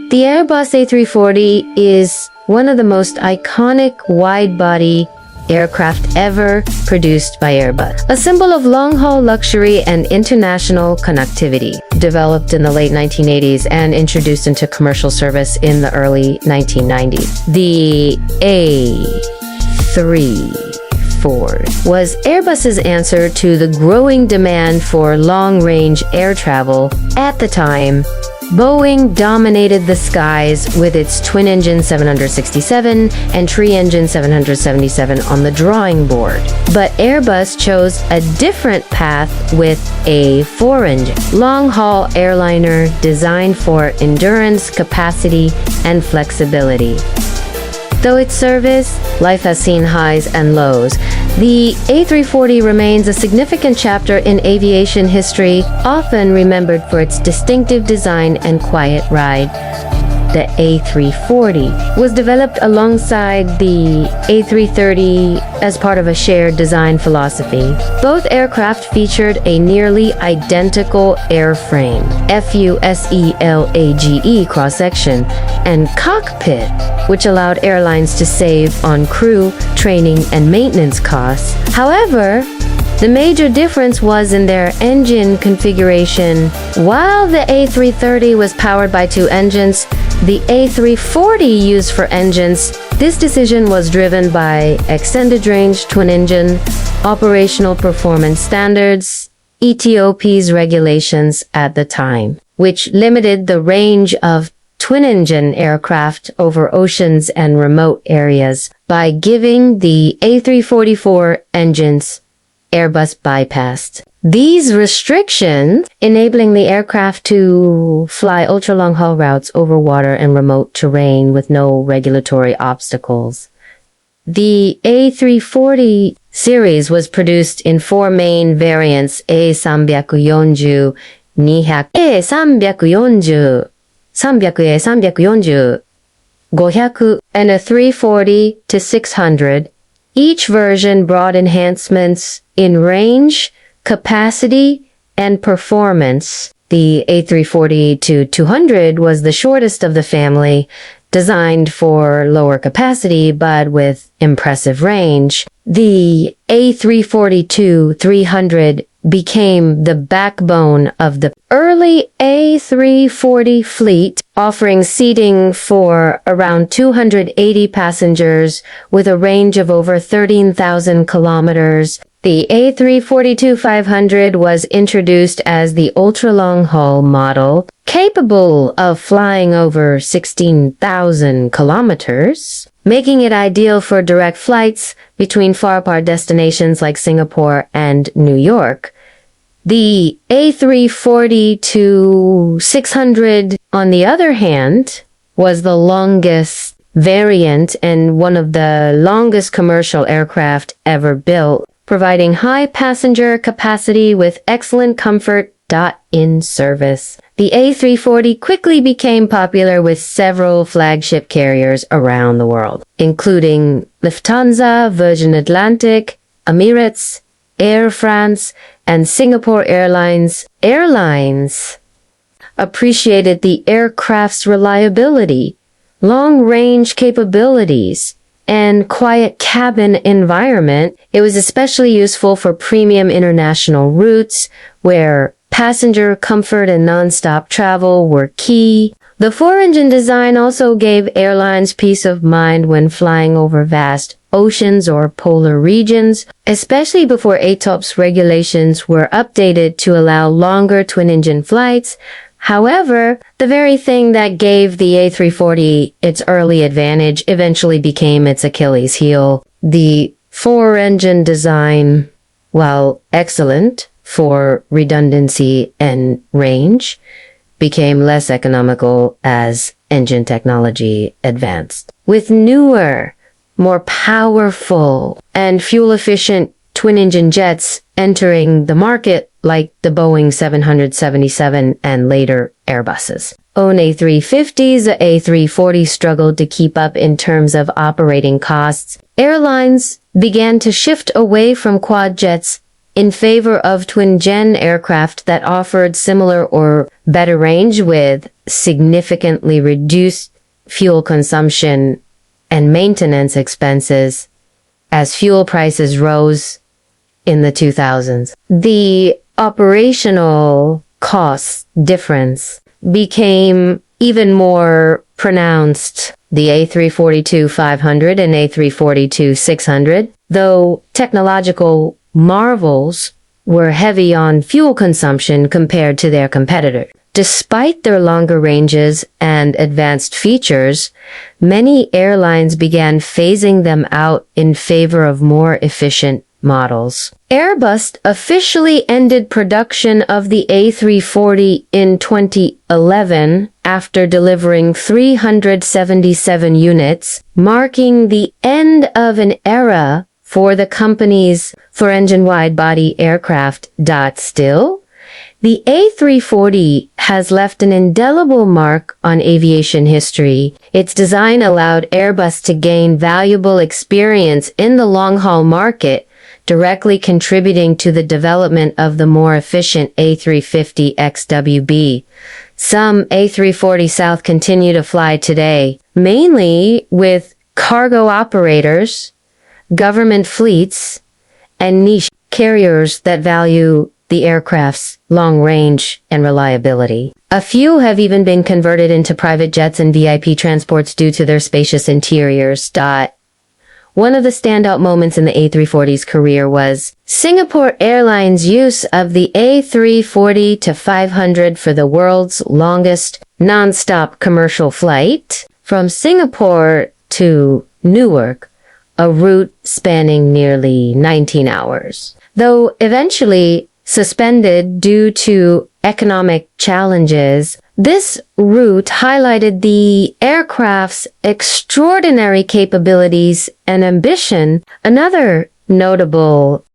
The Airbus A340 is one of the most iconic wide-body aircraft ever produced by Airbus, a symbol of long-haul luxury and international connectivity. Developed in the late 1980s and introduced into commercial service in the early 1990s. The A340 was Airbus's answer to the growing demand for long-range air travel. At the time, Boeing dominated the skies with its twin-engine 767 and tri-engine 777 on the drawing board. But Airbus chose a different path with a four-engine, long-haul airliner designed for endurance, capacity, and flexibility. Though its service life has seen highs and lows, the A340 remains a significant chapter in aviation history, often remembered for its distinctive design and quiet ride. The A340 was developed alongside the A330 as part of a shared design philosophy. Both aircraft featured a nearly identical airframe, fuselage cross-section, and cockpit, which allowed airlines to save on crew, training, and maintenance costs. However, the major difference was in their engine configuration. While the A330 was powered by two engines, the A340 used four engines. This decision was driven by extended range twin-engine, operational performance standards, ETOP's regulations at the time, which limited the range of twin-engine aircraft over oceans and remote areas by giving the A340 engines Airbus bypassed these restrictions, enabling the aircraft to fly ultra-long-haul routes over water and remote terrain with no regulatory obstacles. The A340 series was produced in four main variants: A340, 200, A340, 300, 500, and a 340-600. Each version brought enhancements in range, capacity, and performance. The A340-200 was the shortest of the family, designed for lower capacity but with impressive range. The A340-300 became the backbone of the early A340 fleet, offering seating for around 280 passengers with a range of over 13,000 kilometers. The A340-500 was introduced as the ultra-long-haul model, capable of flying over 16,000 kilometers, making it ideal for direct flights between far-apart destinations like Singapore and New York. The A340-600, on the other hand, was the longest variant and one of the longest commercial aircraft ever built, providing high passenger capacity with excellent comfort. In service, the A340 quickly became popular with several flagship carriers around the world, including Lufthansa, Virgin Atlantic, Emirates, Air France, and Singapore Airlines. Airlines appreciated the aircraft's reliability, long-range capabilities, and quiet cabin environment. It was especially useful for premium international routes where passenger comfort and non-stop travel were key. The four-engine design also gave airlines peace of mind when flying over vast oceans or polar regions, especially before ATOP's regulations were updated to allow longer twin-engine flights. However, the very thing that gave the A340 its early advantage eventually became its Achilles heel. The four-engine design, while excellent for redundancy and range, became less economical as engine technology advanced. With newer, more powerful, and fuel-efficient twin-engine jets entering the market like the Boeing 777 and later Airbuses. On A350s, the A340 struggled to keep up in terms of operating costs. Airlines began to shift away from quad jets in favor of twin-gen aircraft that offered similar or better range with significantly reduced fuel consumption and maintenance expenses as fuel prices rose in the 2000s. The operational cost difference became even more pronounced. The A340-500 and A340-600, though technological marvels, were heavy on fuel consumption compared to their competitors. Despite their longer ranges and advanced features, many airlines began phasing them out in favor of more efficient models. Airbus officially ended production of the A340 in 2011 after delivering 377 units, marking the end of an era for the company's four-engine wide-body aircraft. Still, the A340 has left an indelible mark on aviation history. Its design allowed Airbus to gain valuable experience in the long-haul market, directly contributing to the development of the more efficient A350 XWB. Some A340 South continue to fly today, mainly with cargo operators, government fleets, and niche carriers that value the aircraft's long range and reliability. A few have even been converted into private jets and VIP transports due to their spacious interiors. One of the standout moments in the A340's career was Singapore Airlines' use of the A340-500 for the world's longest non-stop commercial flight from Singapore to Newark, a route spanning nearly 19 hours. Though eventually suspended due to economic challenges, this route highlighted the aircraft's extraordinary capabilities and ambition. Another notable